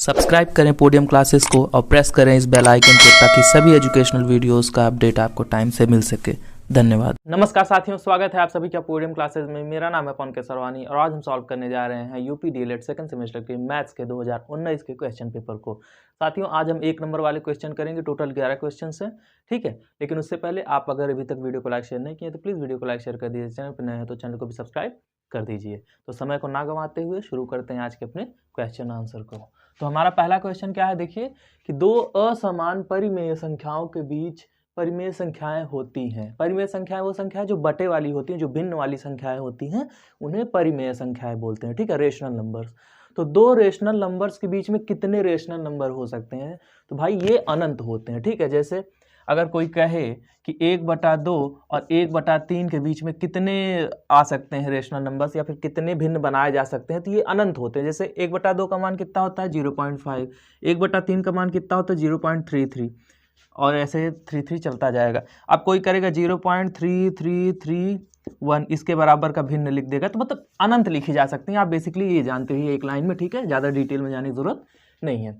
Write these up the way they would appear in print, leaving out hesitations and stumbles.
Subscribe करें podium classes को और प्रेस करें इस बेल आइकन को ताकि सभी एजुकेशनल वीडियोस का अपडेट आपको टाइम से मिल सके। धन्यवाद। नमस्कार साथियों, स्वागत है आप सभी का पोडियम क्लासेस में। मेरा नाम है पवन के सरवानी और आज हम सॉल्व करने जा रहे हैं यूपी डीएलएड सेकंड सेमेस्टर के मैथ्स के 2019 के क्वेश्चन पेपर को। साथियों आज हम 1 नंबर वाले क्वेश्चन करेंगे, टोटल 11 क्वेश्चन हैं, ठीक है। लेकिन उससे पहले आप अगर अभी तक वीडियो को लाइक शेयर नहीं किए तो प्लीज़ वीडियो को लाइक शेयर कर दीजिए। चैनल पर नए हैं तो चैनल को भी सब्सक्राइब कर दीजिए। तो समय को ना गंवाते हुए शुरू करते हैं आज के अपने क्वेश्चन आंसर को। तो हमारा पहला क्वेश्चन क्या है, देखिए कि दो असमान परिमेय संख्याओं के बीच परिमेय संख्याएं होती हैं। परिमेय संख्याएं वो संख्याएं जो बटे वाली होती हैं, जो भिन्न वाली संख्याएं होती हैं, उन्हें परिमेय संख्याएं बोलते हैं, ठीक है, रेशनल नंबर्स। तो दो रेशनल नंबर्स के बीच में कितने रेशनल नंबर हो सकते हैं? तो भाई ये अनंत होते हैं, ठीक है। जैसे अगर कोई कहे कि 1/2 और 1/3 के बीच में कितने आ सकते हैं रेशनल नंबर्स, या फिर कितने भिन्न बनाए जा सकते हैं, तो ये अनंत होते हैं। जैसे 1/2 का मान कितना होता है 0.5, 1/3 का मान कितना होता है 0.33, और ऐसे 33 चलता जाएगा। अब कोई करेगा 0.3331 इसके बराबर का भिन्न लिख देगा, तो मतलब अनंत लिखी जा सकती हैं। आप बेसिकली ये जानते हो एक लाइन में, ठीक है, ज़्यादा डिटेल में जाने की जरूरत नहीं है।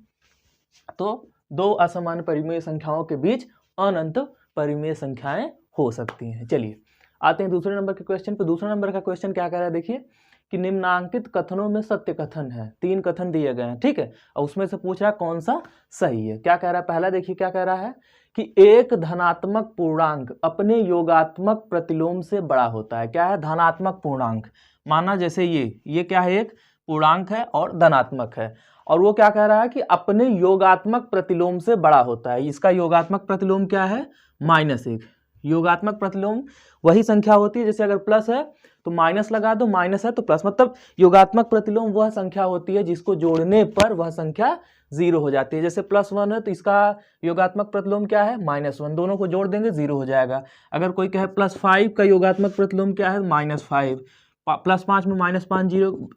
तो दो असमान परिमेय संख्याओं के बीच अनंत परिमेय संख्याएं हो सकती हैं। चलिए आते हैं दूसरे नंबर के क्वेश्चन पे। दूसरे नंबर का क्वेश्चन क्या कह रहा है, देखिए कि निम्नांकित कथनों में सत्य कथन है। 3 कथन दिए गए हैं, ठीक है, और उसमें से पूछ रहा है कौन सा सही है। क्या कह रहा है, पहला देखिए क्या कह रहा है कि एक धनात्मक पूर्णांक अपने योगात्मक प्रतिलोम से बड़ा होता है। क्या है, धनात्मक पूर्णांक। माना जैसे ये क्या है, एक पूर्णांक है और धनात्मक है, और वो क्या कह रहा है कि अपने योगात्मक प्रतिलोम से बड़ा होता है। इसका योगात्मक प्रतिलोम क्या है, -1। योगात्मक प्रतिलोम वही संख्या होती है, जैसे अगर प्लस है तो माइनस लगा दो, माइनस है तो प्लस, मतलब योगात्मक प्रतिलोम वह संख्या होती है जिसको जोड़ने पर वह संख्या 0 हो जाती है। जैसे +1 है तो इसका योगात्मक प्रतिलोम क्या है, -1, दोनों को जोड़ देंगे 0 हो जाएगा। अगर कोई कहे +5 का योगात्मक प्रतिलोम क्या है, -5, +5 में -5 0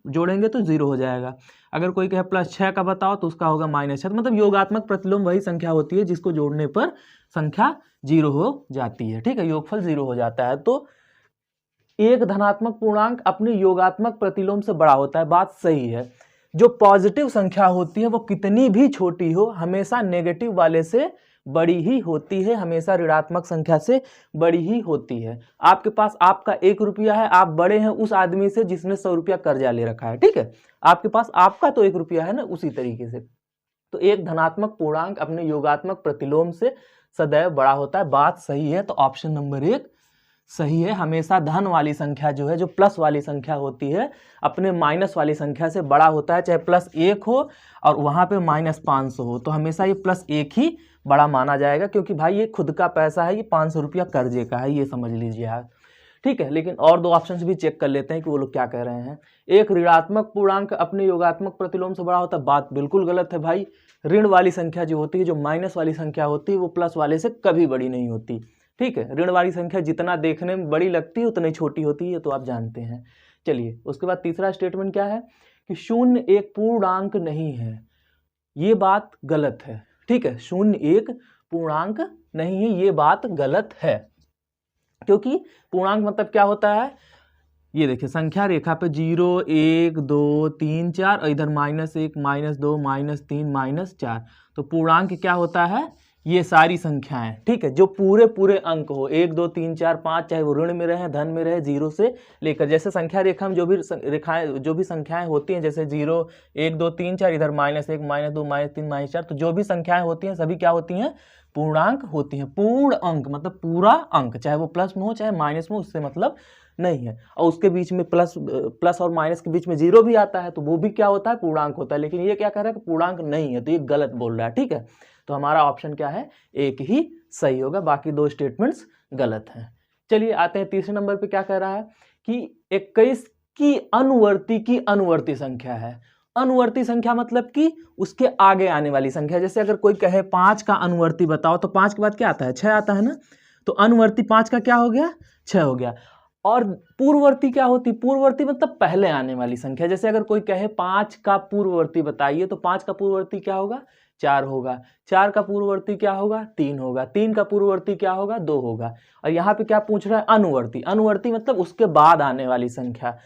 जोड़ेंगे तो 0 हो जाएगा। अगर कोई कहे +6 का बताओ तो उसका होगा -6। तो मतलब योगात्मक प्रतिलोम वही संख्या होती है जिसको जोड़ने पर संख्या 0 हो जाती है, ठीक है, योगफल 0 हो जाता है। तो एक धनात्मक पूर्णांक अपने योगात्मक प्रतिलोम से बड़ा होता है, बात सही है। जो पॉजिटिव संख्या होती है वो कितनी भी छोटी हो हमेशा नेगेटिव वाले से बड़ी ही होती है, हमेशा ऋणात्मक संख्या से बड़ी ही होती है। आपके पास आपका 1 रुपया है, आप बड़े हैं उस आदमी से जिसने 100 रुपया कर्जा ले रखा है, ठीक है, आपके पास आपका तो 1 रुपया है ना, उसी तरीके से। तो एक धनात्मक पूर्णांक अपने योगात्मक प्रतिलोम से सदैव बड़ा होता है, बात सही है। तो ऑप्शन नंबर 1 सही है। हमेशा धन वाली संख्या जो है, जो प्लस वाली संख्या होती है, अपने माइनस वाली संख्या से बड़ा होता है, चाहे +1 हो और वहाँ पे -500 हो, तो हमेशा ये +1 ही बड़ा माना जाएगा, क्योंकि भाई ये खुद का पैसा है, ये 500 रुपया कर्जे का है, ये समझ लीजिए आप, ठीक है। लेकिन और 2 ऑप्शन भी चेक कर लेते हैं कि वो लोग क्या कह रहे हैं। एक ऋणात्मक पूर्णांक अपने योगात्मक प्रतिलोम से बड़ा होता है, बात बिल्कुल गलत है भाई। ऋण वाली संख्या जो होती है, जो माइनस वाली संख्या होती है, वो प्लस वाले से कभी बड़ी नहीं होती, ठीक है। ऋण वाली संख्या जितना देखने में बड़ी लगती है उतनी छोटी होती है, तो आप जानते हैं। चलिए उसके बाद तीसरा स्टेटमेंट क्या है कि 0 एक पूर्णांक नहीं है, ये बात गलत है, ठीक है। 0 एक पूर्णांक नहीं है, ये बात गलत है, क्योंकि पूर्णांक मतलब क्या होता है, ये देखिए संख्या रेखा पे 0 1 2 3 4 और इधर -1 -2 -3 -4। तो पूर्णांक क्या होता है, ये सारी संख्याएं, ठीक है, जो पूरे पूरे अंक हो, 1 2 3 4 5, चाहे वो ऋण में रहे धन में रहे, 0 से लेकर, जैसे संख्या रेखा में जो भी रेखाएं, जो भी संख्याएं होती हैं, जैसे 0 1 2 3 4, इधर -1 -2 -3 -4, तो जो भी संख्याएं होती हैं सभी क्या होती हैं, पूर्णांक होती हैं। पूर्ण अंक मतलब पूरा अंक, चाहे वो प्लस में हो चाहे माइनस में, उससे मतलब नहीं है। और उसके बीच में प्लस और माइनस के बीच में 0 भी आता है, तो वो भी क्या होता है, पूर्णांक होता है। लेकिन ये क्या कह रहा है कि पूर्णांक नहीं है, तो ये गलत बोल रहा है, ठीक है। तो हमारा ऑप्शन क्या है, 1 ही सही होगा, बाकी 2 स्टेटमेंट्स गलत हैं। चलिए आते हैं तीसरे नंबर पे। क्या कह रहा है कि 21 की अनुवर्ती संख्या है। अनुवर्ती संख्या मतलब कि उसके आगे आने वाली संख्या। जैसे अगर कोई कहे 5 का अनुवर्ती बताओ, तो 5 के बाद क्या आता है, 6 आता है ना, तो अनुवर्ती 5 का क्या हो गया, 6 हो गया। और पूर्ववर्ती क्या होती, पूर्ववर्ती मतलब पहले आने वाली संख्या। जैसे अगर कोई कहे 5 का पूर्ववर्ती बताइए, तो 5 का पूर्ववर्ती क्या होगा, 4 होगा। 4 का पूर्ववर्ती क्या होगा, 3 होगा। 3 का पूर्ववर्ती क्या होगा, 2 होगा। और यहाँ पे क्या पूछ रहा है, अनुवर्ती। अनुवर्ती मतलब उसके बाद आने वाली संख्या।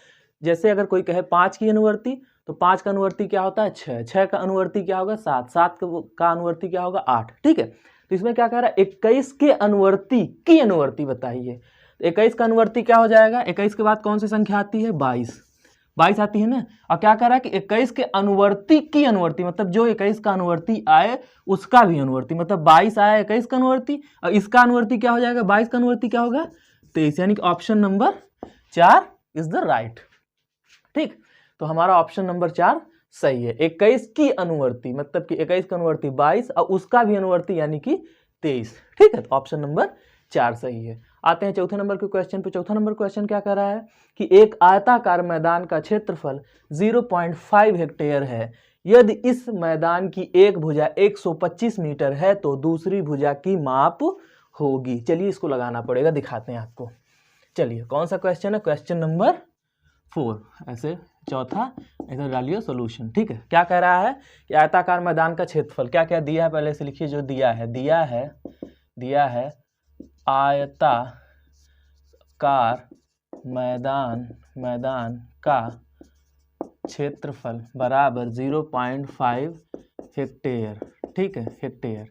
जैसे अगर कोई कहे 5 की अनुवर्ती, तो 5 का अनुवर्ती क्या होता है 6, 6 का अनुवर्ती क्या होगा 7, 7 का अनुवर्ती क्या होगा 8। ठीक है, तो इसमें क्या कह रहा है 21 के अनुवर्ती की अनुवर्ती बताइए। 21 का अनुवर्ती क्या हो जाएगा, 21 के बाद कौन सी संख्या आती है 22, 22 आती है ना। और क्या कह रहा है कि 21 के अनुवर्ती की अनुवर्ती, मतलब जो 21 का अनुवर्ती आए उसका भी अनुवर्ती, मतलब 22 आया 21 का अनुवर्ती और इसका अनुवर्ती क्या हो जाएगा 22 का अनुवर्ती क्या होगा 23, यानी कि option number 4 is the right. ठीक, तो हमारा ऑप्शन नंबर 4 सही है। 21 की अनुवर्ती मतलब कि 21 का अनुवर्ती 22 और उसका भी अनुवर्ती यानी कि 23। ठीक है, तो ऑप्शन नंबर 4 सही है। आते हैं चौथे नंबर के क्वेश्चन पे। चौथा नंबर क्वेश्चन क्या कह रहा है कि एक आयताकार मैदान का क्षेत्रफल 0.5 हेक्टेयर है। यदि इस मैदान की एक भुजा 125 मीटर है तो दूसरी भुजा की माप होगी। चलिए इसको लगाना पड़ेगा, दिखाते हैं आपको। चलिए कौन सा क्वेश्चन है, क्वेश्चन नंबर 4। ऐसे चौथा ऐसे डालिए सोल्यूशन। ठीक है, क्या कह रहा है कि आयताकार मैदान का क्षेत्रफल क्या क्या दिया है, पहले से लिखिए जो दिया है आयताकार मैदान का क्षेत्रफल बराबर 0.5 हेक्टेयर। ठीक है, हेक्टेयर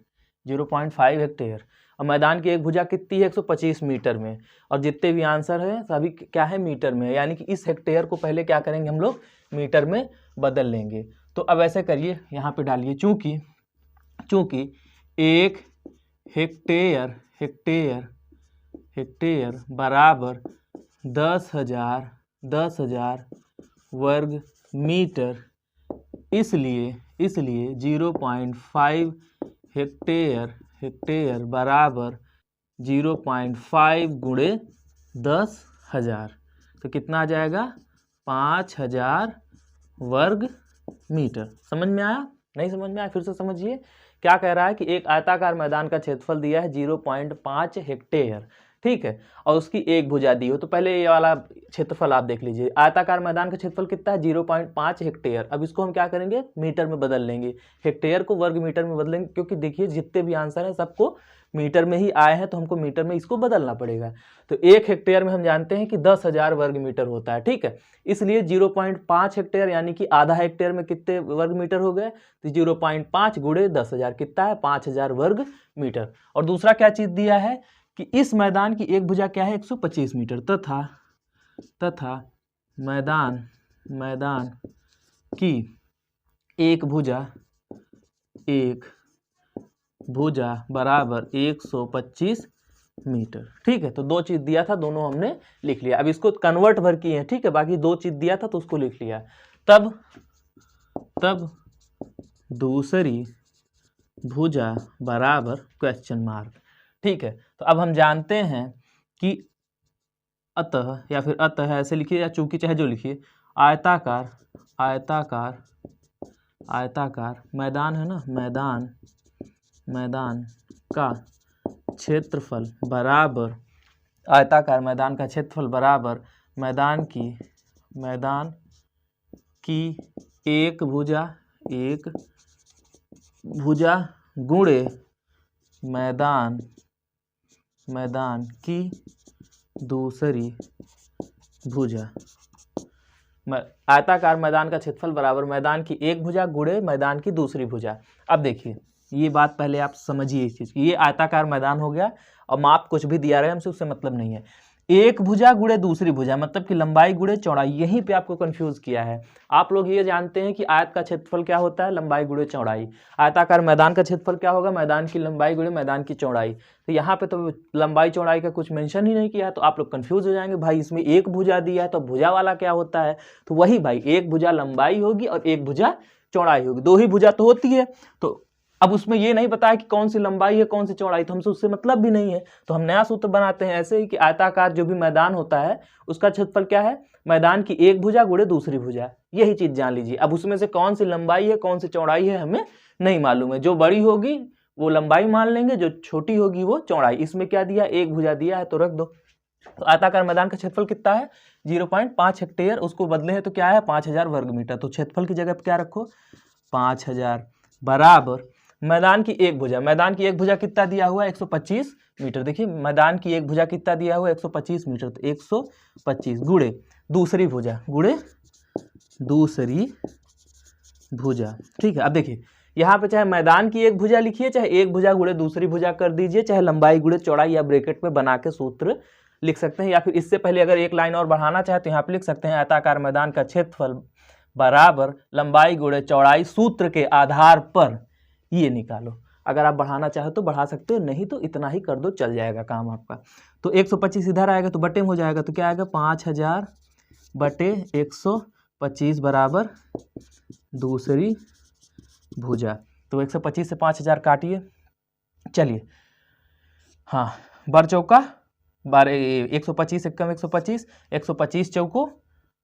0.5 हेक्टेयर। और मैदान की एक भुजा कितनी है 125 मीटर में, और जितने भी आंसर है सभी क्या है मीटर में, यानी कि इस हेक्टेयर को पहले क्या करेंगे हम लोग मीटर में बदल लेंगे। तो अब ऐसे करिए, यहाँ पे डालिए चूंकि एक हेक्टेयर बराबर 10,000 वर्ग मीटर, इसलिए 0.5 हेक्टेयर बराबर 0.5 गुणे 10,000, तो कितना आ जाएगा 5,000 वर्ग मीटर। समझ में आया? नहीं समझ में आया फिर से समझिए। क्या कह रहा है कि एक आयताकार मैदान का क्षेत्रफल दिया है 0.5 हेक्टेयर। ठीक है, और उसकी एक भुजा दी हो। तो पहले ये वाला क्षेत्रफल आप देख लीजिए, आयताकार मैदान का क्षेत्रफल कितना है 0.5 हेक्टेयर। अब इसको हम क्या करेंगे मीटर में बदल लेंगे, हेक्टेयर को वर्ग मीटर में बदलेंगे, क्योंकि देखिए जितने भी आंसर हैं सबको मीटर में ही आए हैं, तो हमको मीटर में इसको बदलना पड़ेगा। तो 1 हेक्टेयर में हम जानते हैं कि 10,000 वर्ग मीटर होता है। ठीक है, इसलिए 0.5 हेक्टेयर यानी कि आधा हेक्टेयर में कितने वर्ग मीटर हो गए, तो 0.5 गुणे 10,000 कितना है 5,000 वर्ग मीटर। और दूसरा क्या चीज़ दिया है कि इस मैदान की एक भुजा क्या है 125 मीटर, तथा मैदान की एक भुजा बराबर 125 मीटर। ठीक है, तो दो चीज़ दिया था, दोनों हमने लिख लिया। अब इसको कन्वर्ट भर किए हैं। ठीक है, बाकी दो चीज़ दिया था तो उसको लिख लिया। तब दूसरी भुजा बराबर क्वेश्चन मार्क। ठीक है, तो अब हम जानते हैं कि अतः या फिर अतः ऐसे लिखिए या चूंकि चाहे जो लिखिए, आयताकार मैदान है ना, मैदान का क्षेत्रफल बराबर आयताकार मैदान का क्षेत्रफल बराबर मैदान की एक भुजा गुणे मैदान की दूसरी भुजा। आयताकार मैदान का क्षेत्रफल बराबर मैदान की एक भुजा गुणे मैदान की दूसरी भुजा। अब देखिए ये बात पहले आप समझिए इस चीज़ की, ये आयताकार मैदान हो गया और माप कुछ भी दिया रहे हमसे उससे मतलब नहीं है। एक भुजा गुणे दूसरी भुजा मतलब कि लंबाई गुणे चौड़ाई, यहीं पे आपको कंफ्यूज किया है। आप लोग ये जानते हैं कि आयत का क्षेत्रफल क्या होता है लंबाई गुणे चौड़ाई, आयताकार मैदान का क्षेत्रफल क्या होगा मैदान की लंबाई गुणे मैदान की चौड़ाई। तो यहाँ पे तो लंबाई चौड़ाई का कुछ मेंशन ही नहीं किया है, तो आप लोग कंफ्यूज हो जाएंगे भाई इसमें एक भुजा दिया है तो भुजा वाला क्या होता है। तो वही भाई एक भुजा लंबाई होगी और एक भुजा चौड़ाई होगी, दो ही भुजा तो होती है। तो अब उसमें ये नहीं पता है कि कौन सी लंबाई है कौन सी चौड़ाई, तो हमसे उससे मतलब भी नहीं है। तो हम नया सूत्र बनाते हैं ऐसे ही कि आयताकार जो भी मैदान होता है उसका क्षेत्रफल क्या है मैदान की एक भुजा गुणे दूसरी भुजा, यही चीज जान लीजिए। अब उसमें से कौन सी लंबाई है कौन सी चौड़ाई है हमें नहीं मालूम है, जो बड़ी होगी वो लंबाई मान लेंगे, जो छोटी होगी वो चौड़ाई। इसमें क्या दिया एक भुजा दिया है तो रख दो। तो आयताकार मैदान का क्षेत्रफल कितना है 0.5 हेक्टेयर, उसको बदले हैं तो क्या है 5,000 वर्ग मीटर। तो क्षेत्रफल की जगह क्या रखो 5,000 बराबर मैदान की एक भुजा, मैदान की एक भुजा कितना दिया हुआ है 125 मीटर। देखिए मैदान की एक भुजा कितना दिया हुआ है 125 मीटर, तो 125 गुणे दूसरी भुजा गुणे दूसरी भुजा। ठीक है, अब देखिए यहाँ पे चाहे मैदान की एक भुजा लिखिए, चाहे एक भुजा गुणे दूसरी भुजा कर दीजिए, चाहे लंबाई गुणे चौड़ाई या ब्रैकेट में बना के सूत्र लिख सकते हैं, या फिर इससे पहले अगर एक लाइन और बढ़ाना चाहे तो यहाँ पे लिख सकते हैं आयताकार मैदान का क्षेत्रफल बराबर लंबाई गुणे चौड़ाई सूत्र के आधार पर ये निकालो। अगर आप बढ़ाना चाहे तो बढ़ा सकते हो, नहीं तो इतना ही कर दो, चल जाएगा काम आपका। तो 125 इधर आएगा तो बटे में हो जाएगा, तो क्या आएगा 5000 बटे 125 बराबर दूसरी भुजा। तो 125 से 5000 काटिए, चलिए हाँ, बार चौका 12, 125 एकम 125, 125 चौको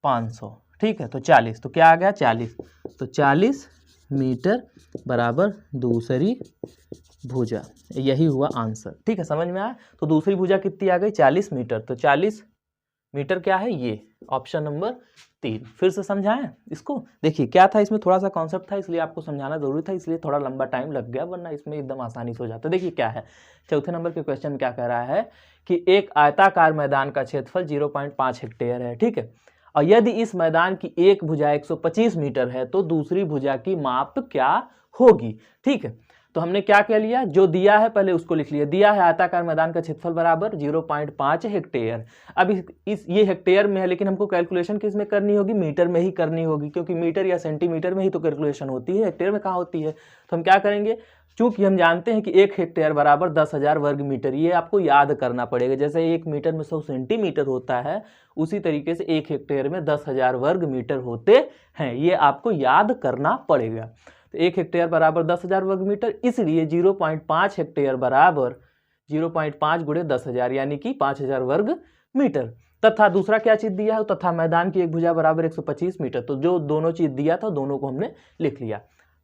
500, ठीक है, तो 40, तो क्या आ गया 40, तो 40 मीटर बराबर दूसरी भुजा, यही हुआ आंसर। ठीक है, समझ में आया। तो दूसरी भुजा कितनी आ गई 40 मीटर, तो 40 मीटर क्या है ये, ऑप्शन नंबर 3। फिर से समझाएं इसको, देखिए क्या था इसमें, थोड़ा सा कॉन्सेप्ट था इसलिए आपको समझाना जरूरी था, इसलिए थोड़ा लंबा टाइम लग गया, वरना इसमें एकदम आसानी से हो जाता। देखिए क्या है, चौथे नंबर के क्वेश्चन में क्या कह रहा है कि एक आयताकार मैदान का क्षेत्रफल 0.5 हेक्टेयर है। ठीक है, और यदि इस मैदान की एक भुजा 125 मीटर है तो दूसरी भुजा की माप क्या होगी। ठीक है, तो हमने क्या कह लिया, जो दिया है पहले उसको लिख लिया, दिया है आयताकार मैदान का क्षेत्रफल बराबर 0.5 हेक्टेयर। अब ये हेक्टेयर में है, लेकिन हमको कैलकुलेशन किस में करनी होगी, मीटर में ही करनी होगी, क्योंकि मीटर या सेंटीमीटर में ही तो कैलकुलेशन होती है, हेक्टेयर में कहाँ होती है। तो हम क्या करेंगे, चूंकि हम जानते हैं कि 1 हेक्टेयर बराबर 10,000 वर्ग मीटर, ये आपको याद करना पड़ेगा। जैसे 1 मीटर में 100 सेंटीमीटर होता है, उसी तरीके से 1 हेक्टेयर में 10,000 वर्ग मीटर होते हैं, ये आपको याद करना पड़ेगा। तो 1 हेक्टेयर बराबर 10,000 वर्ग मीटर, इसलिए 0.5 हेक्टेयर बराबर 0.5 गुणे 10,000 यानी कि 5,000 वर्ग मीटर। तथा दूसरा क्या चीज दिया है, तथा मैदान की एक भुजा बराबर 125 मीटर। तो जो दोनों चीज दिया था दोनों को हमने लिख लिया।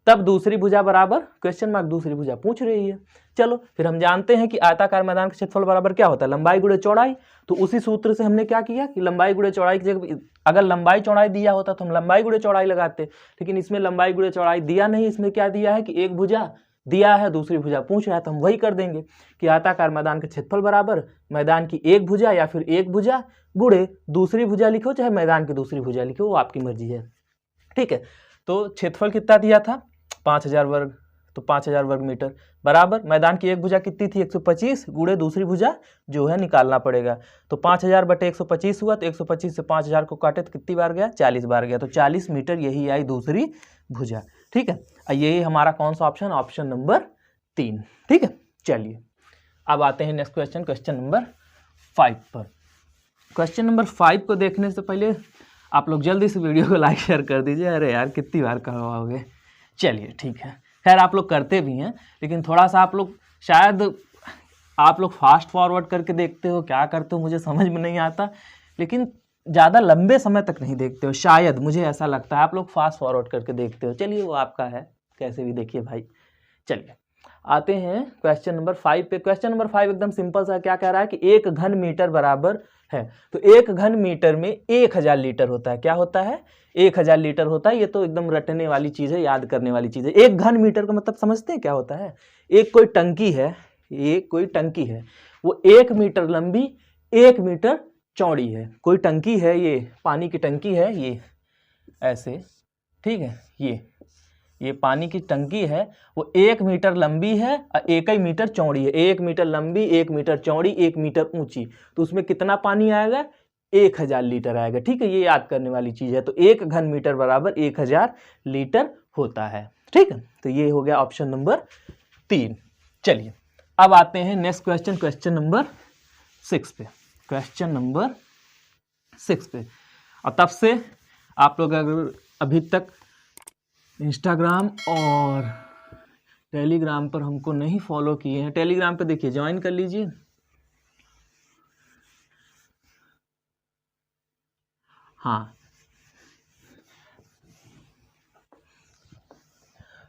तब दूसरी भुजा बराबर क्वेश्चन मार्क, दूसरी भुजा पूछ रही है। चलो फिर हम जानते हैं कि आयताकार मैदान का क्षेत्रफल बराबर क्या होता है, लंबाई गुणे चौड़ाई। तो उसी सूत्र से हमने क्या किया कि लंबाई गुणे चौड़ाई की जगह, अगर लंबाई चौड़ाई दिया होता तो हम लंबाई गुणे चौड़ाई लगाते, लेकिन इसमें लंबाई गुणे चौड़ाई दिया नहीं, इसमें क्या दिया है कि एक भुजा दिया है, दूसरी भुजा पूछ रहा है, तो हम वही कर देंगे कि आयताकार मैदान का क्षेत्रफल बराबर मैदान की एक भुजा या फिर एक भुजा गुणे दूसरी भुजा लिखो, चाहे मैदान की दूसरी भुजा लिखो, वो आपकी मर्जी है। ठीक है, तो क्षेत्रफल कितना दिया था 5000 वर्ग, तो 5000 वर्ग मीटर बराबर मैदान की एक भुजा कितनी थी 125 गुणे दूसरी भुजा जो है निकालना पड़ेगा। तो 5000 बटे 125 हुआ, तो 125 से 5000 को काटे तो कितनी बार गया 40 बार गया, तो 40 मीटर यही आई दूसरी भुजा। ठीक है, यही हमारा कौन सा ऑप्शन, ऑप्शन नंबर 3। ठीक है, चलिए अब आते हैं नेक्स्ट क्वेश्चन, क्वेश्चन नंबर 5 पर। क्वेश्चन नंबर 5 को देखने से पहले आप लोग जल्दी से वीडियो को लाइक शेयर कर दीजिए। अरे यार कितनी बार करवाओगे, चलिए ठीक है, खैर आप लोग करते भी हैं, लेकिन थोड़ा सा आप लोग शायद आप लोग फास्ट फॉरवर्ड करके देखते हो, क्या करते हो मुझे समझ में नहीं आता, लेकिन ज़्यादा लंबे समय तक नहीं देखते हो, शायद मुझे ऐसा लगता है आप लोग फास्ट फॉरवर्ड करके देखते हो। चलिए वो आपका है, कैसे भी देखिए भाई। चलिए आते हैं क्वेश्चन नंबर 5 पे। क्वेश्चन नंबर 5 एकदम सिंपल सा, क्या कह रहा है कि 1 घन मीटर बराबर है, तो 1 घन मीटर में 1000 लीटर होता है। क्या होता है 1000 लीटर होता है। ये तो एकदम रटने वाली चीज़ है, याद करने वाली चीज़ है। 1 घन मीटर का मतलब समझते हैं क्या होता है, एक कोई टंकी है, एक कोई टंकी है, वो 1 मीटर लंबी 1 मीटर चौड़ी है। कोई टंकी है, ये पानी की टंकी है, ये ऐसे, ठीक है, ये पानी की टंकी है, वो 1 मीटर लंबी है और 1 ही मीटर चौड़ी है। 1 मीटर लंबी, 1 मीटर चौड़ी, 1 मीटर ऊंची, तो उसमें कितना पानी आएगा 1000 लीटर आएगा। ठीक है, ये याद करने वाली चीज़ है। तो 1 घन मीटर बराबर 1000 लीटर होता है। ठीक है, तो ये हो गया ऑप्शन नंबर 3। चलिए अब आते हैं नेक्स्ट क्वेश्चन, क्वेश्चन नंबर 6 पे। क्वेश्चन नंबर 6 पे, और तब से आप लोग अगर अभी तक इंस्टाग्राम और टेलीग्राम पर हमको नहीं फॉलो किए हैं, टेलीग्राम पे देखिए ज्वाइन कर लीजिए। हाँ,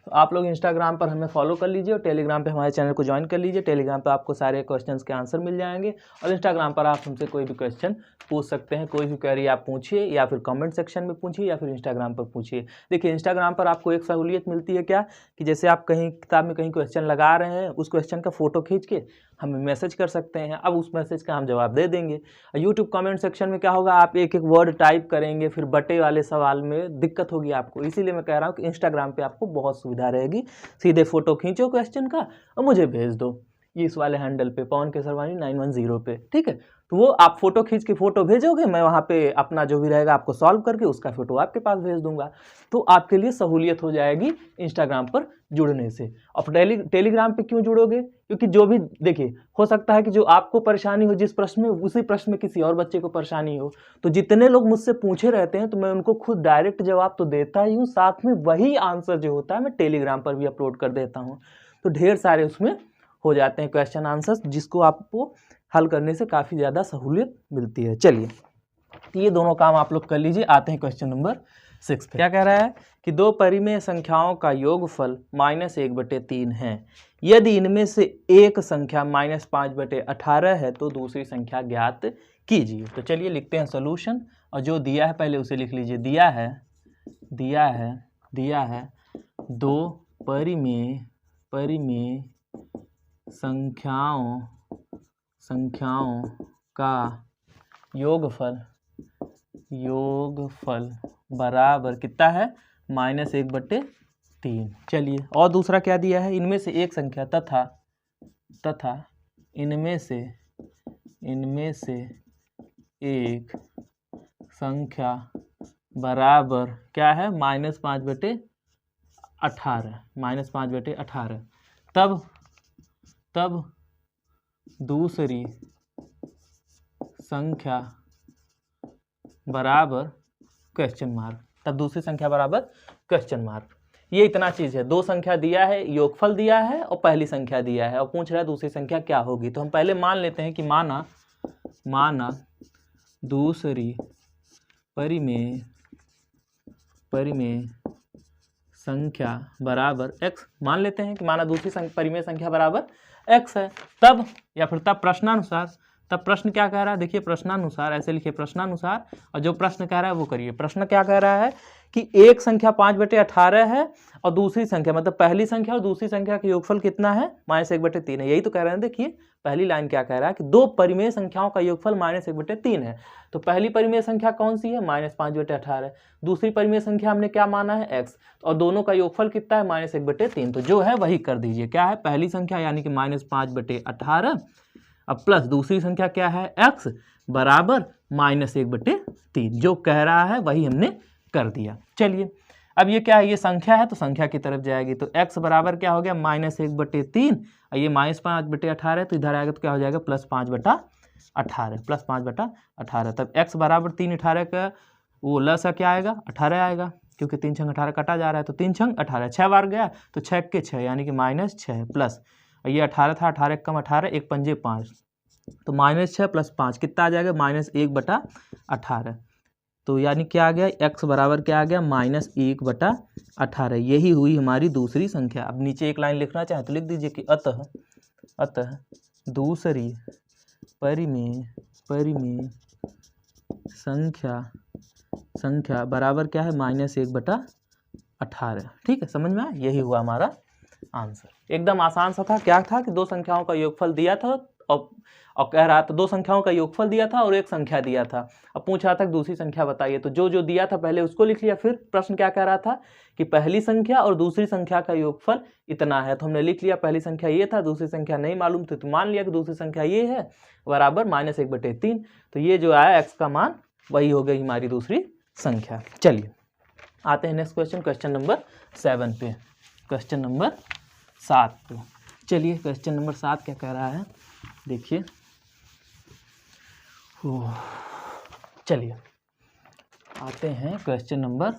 तो आप लोग इंस्टाग्राम पर हमें फॉलो कर लीजिए और टेलीग्राम पे हमारे चैनल को ज्वाइन कर लीजिए। टेलीग्राम पे आपको सारे क्वेश्चंस के आंसर मिल जाएंगे और इंस्टाग्राम पर आप हमसे कोई भी क्वेश्चन पूछ सकते हैं। कोई भी क्वेरी आप पूछिए, या फिर कमेंट सेक्शन में पूछिए, या फिर इंस्टाग्राम पर पूछिए। देखिए इंस्टाग्राम पर आपको एक सहूलियत मिलती है क्या, कि जैसे आप कहीं किताब में कहीं क्वेश्चन लगा रहे हैं, उस क्वेश्चन का फोटो खींच के हमें मैसेज कर सकते हैं। अब उस मैसेज का हम जवाब दे देंगे। यूट्यूब कमेंट सेक्शन में क्या होगा, आप एक एक वर्ड टाइप करेंगे, फिर बटे वाले सवाल में दिक्कत होगी आपको। इसीलिए मैं कह रहा हूँ कि इंस्टाग्राम पे आपको बहुत सुविधा रहेगी, सीधे फोटो खींचो क्वेश्चन का और मुझे भेज दो इस वाले हैंडल पे, पवन केसरवानी 910 पे, ठीक है। तो वो आप फोटो खींच के फोटो भेजोगे, मैं वहाँ पे अपना जो भी रहेगा आपको सॉल्व करके उसका फोटो आपके पास भेज दूंगा। तो आपके लिए सहूलियत हो जाएगी इंस्टाग्राम पर जुड़ने से। और टेलीग्राम पे क्यों जुड़ोगे, क्योंकि जो भी देखिए, हो सकता है कि जो आपको परेशानी हो जिस प्रश्न में, उसी प्रश्न में किसी और बच्चे को परेशानी हो। तो जितने लोग मुझसे पूछे रहते हैं तो मैं उनको खुद डायरेक्ट जवाब तो देता ही हूँ, साथ में वही आंसर जो होता है मैं टेलीग्राम पर भी अपलोड कर देता हूँ। तो ढेर सारे उसमें हो जाते हैं क्वेश्चन आंसर्स, जिसको आपको हल करने से काफ़ी ज़्यादा सहूलियत मिलती है। चलिए, ये दोनों काम आप लोग कर लीजिए। आते हैं क्वेश्चन नंबर 6 पे। क्या कह रहा है कि दो परिमेय संख्याओं का योगफल -1/3 है। यदि इनमें से एक संख्या -5/18 है तो दूसरी संख्या ज्ञात कीजिए। तो चलिए लिखते हैं सॉल्यूशन, और जो दिया है पहले उसे लिख लीजिए। दिया है दो परिमेय संख्याओं का योगफल बराबर कितना है, -1/3। चलिए, और दूसरा क्या दिया है, इनमें से एक संख्या तथा इनमें से एक संख्या बराबर क्या है, -5/18। तब दूसरी संख्या बराबर क्वेश्चन मार्क। ये इतना चीज़ है। दो संख्या दिया है, योगफल दिया है और पहली संख्या दिया है, और पूछ रहा है दूसरी संख्या क्या होगी। तो हम पहले मान लेते हैं कि माना दूसरी परिमेय संख्या बराबर x। मान लेते हैं कि माना दूसरी परिमेय संख्या बराबर x है। तब प्रश्नानुसार, तब प्रश्न क्या कह रहा है, देखिए प्रश्नानुसार, ऐसे लिखिए प्रश्नानुसार, और जो प्रश्न कह रहा है वो करिए। प्रश्न क्या कह रहा है कि एक संख्या 5/18 है और दूसरी संख्या, मतलब पहली संख्या और दूसरी संख्या का योगफल कितना है, -1/3 है। यही तो कह रहे हैं। देखिए पहली लाइन क्या कह रहा है कि दो परिमेय संख्याओं का योगफल -1/3 है। तो पहली परिमेय संख्या कौन सी है, -5/18। दूसरी परिमेय संख्या हमने क्या माना है, x, और दोनों का योगफल कितना है, -1/3। तो जो है वही कर दीजिए। क्या है, पहली संख्या यानी कि -5/18 अब प्लस दूसरी संख्या क्या है, x बराबर -1/3। जो कह रहा है वही हमने कर दिया। चलिए, अब ये क्या है, ये संख्या है तो संख्या की तरफ जाएगी। तो x बराबर क्या हो गया, -1/3, और ये -5/18 है तो इधर आएगा तो क्या हो जाएगा, +5/18। तब x बराबर 3 18 का वो लसा क्या आएगा, 18 आएगा, क्योंकि 3 छंग 18 कटा जा रहा है। तो 3 छंग 18, 6 बार गया तो 6 के 6 यानी कि -6 प्लस, ये 18 था, 18 कम 18, 1 पंजे 5, तो -6 + 5 कितना आ जाएगा, -1/18। तो यानी क्या आ गया, x बराबर क्या आ गया, -1/18। यही हुई हमारी दूसरी संख्या। अब नीचे एक लाइन लिखना चाहे तो लिख दीजिए कि अतः दूसरी परिमेय संख्या बराबर क्या है, -1/18। ठीक है, समझ में आया। यही हुआ हमारा आंसर। एकदम आसान सा था। क्या था कि दो संख्याओं का योगफल दिया था और कह रहा था, दो संख्याओं का योगफल दिया था और एक संख्या दिया था। अब पूछ रहा था कि दूसरी संख्या बताइए। तो जो दिया था पहले उसको लिख लिया। फिर प्रश्न क्या कह रहा था कि पहली संख्या और दूसरी संख्या का योगफल इतना है, तो हमने लिख लिया। पहली संख्या ये था, दूसरी संख्या नहीं मालूम थी, तो मान लिया कि दूसरी संख्या ये है, बराबर -1/3। तो ये जो आया x का मान, वही हो गई हमारी दूसरी संख्या। चलिए आते हैं नेक्स्ट क्वेश्चन, क्वेश्चन नंबर 7 पे, क्वेश्चन नंबर 7 पे। चलिए क्वेश्चन नंबर 7 क्या कह रहा है, देखिए। चलिए आते हैं क्वेश्चन नंबर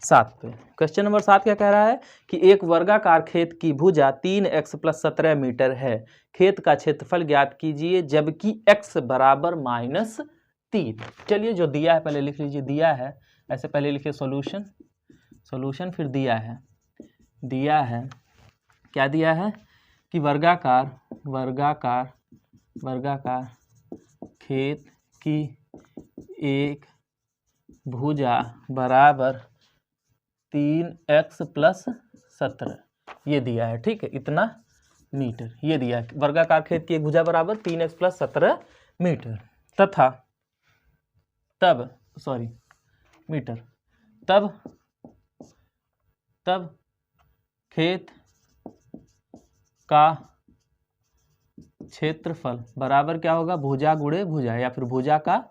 7 पे। क्वेश्चन नंबर 7 क्या कह रहा है कि एक वर्गाकार खेत की भुजा 3x + 17 मीटर है। खेत का क्षेत्रफल ज्ञात कीजिए जबकि x बराबर -3। चलिए जो दिया है पहले लिख लीजिए। दिया है, ऐसे पहले लिखिए सॉल्यूशन, फिर दिया है क्या दिया है कि वर्गाकार खेत की एक भुजा बराबर 3x + 17 ये दिया है। ठीक है, इतना मीटर। ये दिया है वर्गाकार खेत की एक भुजा बराबर 3x + 17 मीटर तथा तब खेत का क्षेत्रफल बराबर क्या होगा, भुजा गुणे भुजा या फिर भुजा का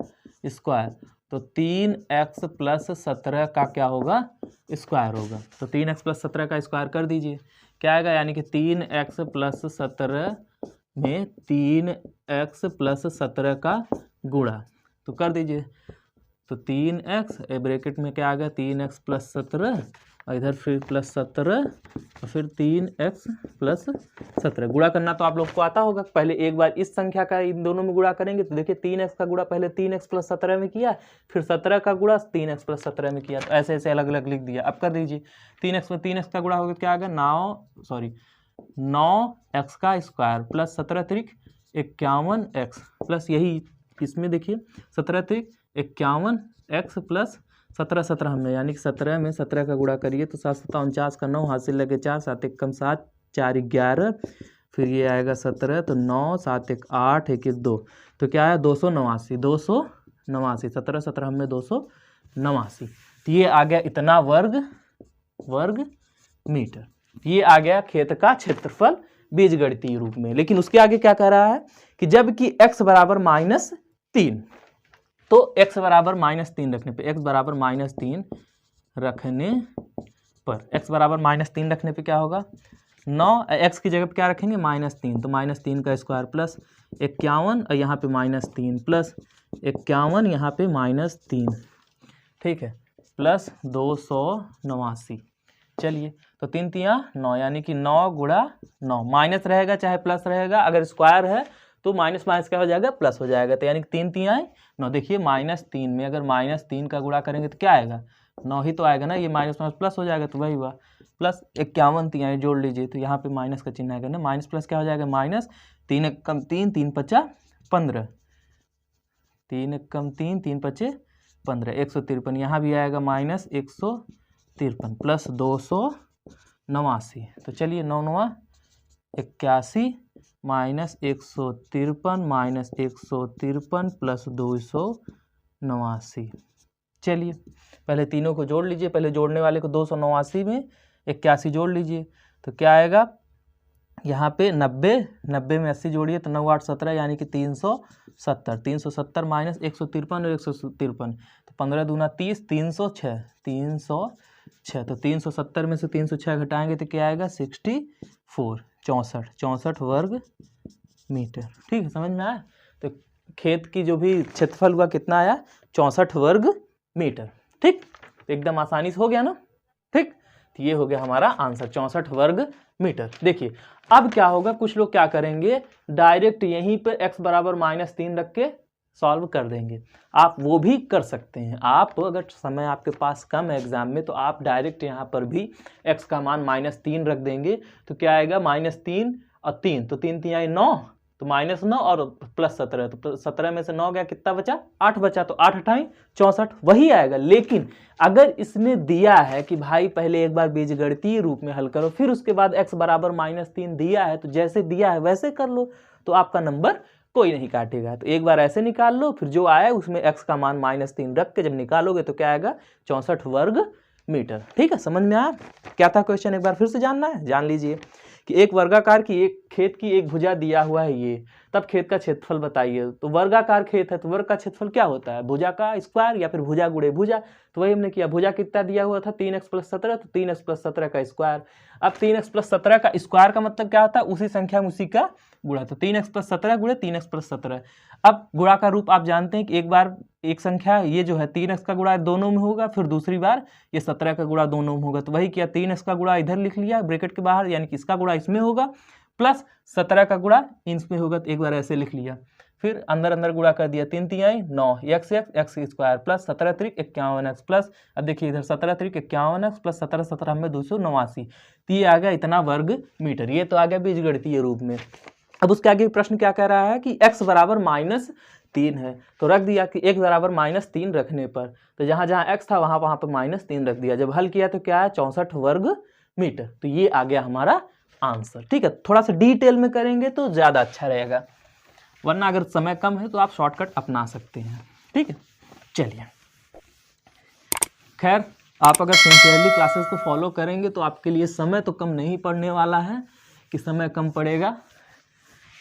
स्क्वायर। तो 3x + 17 का क्या होगा, स्क्वायर होगा। तो 3x + 17 का स्क्वायर कर दीजिए, क्या आएगा, यानी कि 3x + 17 में 3x + 17 का गुणा तो कर दीजिए। तो 3x ब्रैकेट में क्या आ गया, 3x + 17 और इधर फिर +17 और फिर 3x + 17 गुणा करना तो आप लोग को आता होगा। पहले एक बार इस संख्या का इन दोनों में गुणा करेंगे तो देखिए 3x का गुणा पहले 3x + 17 में किया, फिर 17 का गुणा 3x + 17 में किया, तो ऐसे ऐसे अलग अलग लिख दिया। अब कर दीजिए 3x में 3x का गुणा होगा, क्या आ गया 9x का स्क्वायर प्लस 17 त्रिक 51x प्लस यही इसमें देखिए 17 त्रिक 51x प्लस 17 17 हमने यानी कि 17 में 17 का गुणा करिए तो 7 7 49 का 9 हाथ से लगे 4 7 1 कम 7 4 11 फिर ये आएगा 17 तो 9 7 1 8 1 1 2 तो क्या है 289 17 17 हमें 289 तो ये आ गया इतना वर्ग मीटर। ये आ गया खेत का क्षेत्रफल बीजगणितीय रूप में। लेकिन उसके आगे क्या कह रहा है कि जबकि x बराबर -3 तो x बराबर -3 रखने पे x बराबर -3 रखने पे क्या होगा 9 x की जगह पे क्या रखेंगे -3 तो -3 का स्क्वायर प्लस 51 और यहाँ पे -3 प्लस 51 यहाँ पे -3 ठीक है प्लस 289। चलिए तो 3 तियाँ 9 यानी कि 9 गुणा 9 माइनस रहेगा चाहे प्लस रहेगा, अगर स्क्वायर है तो माइनस माइनस क्या हो जाएगा प्लस हो जाएगा। तो यानी कि 3 तियाँ 9 देखिए -3 में अगर -3 का गुणा करेंगे तो क्या आएगा 9 ही तो आएगा ना, ये माइनस माइनस प्लस हो जाएगा तो वही हुआ प्लस 51 तियाँ जोड़ लीजिए तो यहाँ पे माइनस का चिन्ह आएगा ना, माइनस प्लस क्या हो जाएगा -3 1 कम 3 3 5 15 3 1 कम 3 3 5 15 153 यहाँ भी आएगा -153 प्लस 289। तो चलिए 9 9 81 -153 -153 प्लस 289। चलिए पहले तीनों को जोड़ लीजिए, पहले जोड़ने वाले को 289 में 81 जोड़ लीजिए तो क्या आएगा यहाँ पे 90 में 80 जोड़िए तो 9 8 17 यानी कि 370 -153 और 153 तो 15 दूना 30 306 तो 370 में से 306 घटाएंगे तो क्या आएगा 64 वर्ग मीटर। ठीक है समझ में आया। तो खेत की जो भी क्षेत्रफल हुआ कितना आया 64 वर्ग मीटर। ठीक तो एकदम आसानी से हो गया ना। ठीक तो ये हो गया हमारा आंसर 64 वर्ग मीटर। देखिए अब क्या होगा, कुछ लोग क्या करेंगे डायरेक्ट यहीं पे x बराबर -3 रख के सॉल्व कर देंगे, आप वो भी कर सकते हैं। आप अगर समय आपके पास कम है एग्जाम में तो आप डायरेक्ट यहाँ पर भी x का मान -3 रख देंगे तो क्या आएगा -3 और 3 तो 3 तिहाई 9 तो -9 और प्लस 17 तो 17 में से 9 गया कितना बचा 8 बचा तो 8 × 64 वही आएगा। लेकिन अगर इसमें दिया है कि भाई पहले एक बार बीजगणितीय रूप में हल करो फिर उसके बाद x बराबर -3 दिया है तो जैसे दिया है वैसे कर लो तो आपका नंबर कोई नहीं काटेगा। तो एक बार ऐसे निकाल लो फिर जो आए उसमें x का मान -3 रख के जब निकालोगे तो क्या आएगा 64 वर्ग मीटर। ठीक है समझ में आया। क्या था क्वेश्चन एक बार फिर से जानना है, जान लीजिए कि एक वर्गाकार की एक खेत की एक भुजा दिया हुआ है ये, तब खेत का क्षेत्रफल बताइए। तो वर्गाकार खेत है तो वर्ग का क्षेत्रफल क्या होता है भुजा का स्क्वायर या फिर भुजा गुणे भुजा। तो वही हमने किया, भुजा कितना दिया हुआ था 3x + 17 तो 3x + 17 का स्क्वायर। अब 3x + 17 का स्क्वायर का मतलब क्या होता है उसी संख्या में उसी का गुणा, तो 3x + 17 गुणे 3x + 17। अब गुणा का रूप आप जानते हैं कि एक बार एक संख्या ये जो है 3x का गुणा दोनों में होगा, फिर दूसरी बार ये 17 का गुणा दोनों में होगा। तो वही किया 3x का गुणा इधर लिख लिया ब्रैकेट के बाहर यानी कि इसका गुणा इसमें होगा प्लस 17 का गुणा इसमें होगा तो एक बार ऐसे लिख लिया, फिर अंदर अंदर गुणा कर दिया 3 तिहाई 9 x स्क्वायर प्लस 17 त्रिक 51x प्लस अब देखिए इधर 17 त्रिक 51x प्लस 17 17 में 289 तो ये आ गया इतना वर्ग मीटर। ये तो आ गया बीजगणितीय रूप में। अब उसके आगे प्रश्न क्या कह रहा है कि x बराबर -3 है तो रख दिया कि x बराबर -3 रखने पर तो जहाँ जहाँ x था वहाँ पे -3 रख दिया। जब हल किया तो क्या है 64 वर्ग मीटर। तो ये आ गया हमारा आंसर। ठीक है, थोड़ा सा डिटेल में करेंगे तो ज़्यादा अच्छा रहेगा, वरना अगर समय कम है तो आप शॉर्टकट अपना सकते हैं। ठीक है, चलिए, खैर आप अगर सिंसियरली क्लासेस को फॉलो करेंगे तो आपके लिए समय तो कम नहीं पड़ने वाला है कि समय कम पड़ेगा।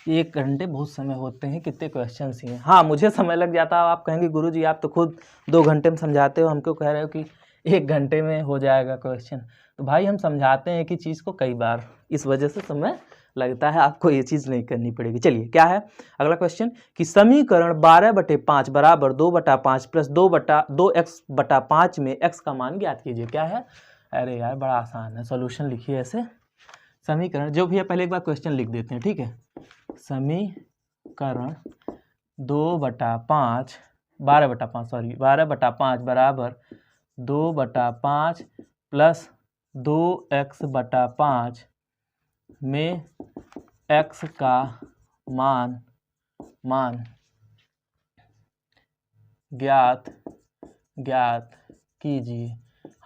1 घंटे बहुत समय होते हैं, कितने क्वेश्चंस ही हैं। हाँ, मुझे समय लग जाता है, आप कहेंगे गुरुजी आप तो खुद 2 घंटे में समझाते हो, हमको कह रहे हो कि 1 घंटे में हो जाएगा क्वेश्चन। तो भाई हम समझाते हैं कि चीज़ को कई बार, इस वजह से समय लगता है, आपको ये चीज़ नहीं करनी पड़ेगी। चलिए, क्या है अगला क्वेश्चन कि समीकरण 12/5 बराबर 2/5 प्लस 2x/5 में x का मान ज्ञात कीजिए। क्या है? अरे यार बड़ा आसान है, सॉल्यूशन लिखिए ऐसे। समीकरण जो भी है पहले एक बार क्वेश्चन लिख देते हैं। ठीक है, समीकरण 2/5 12/5 बराबर 2/5 प्लस 2x/5 में x का मान ज्ञात कीजिए।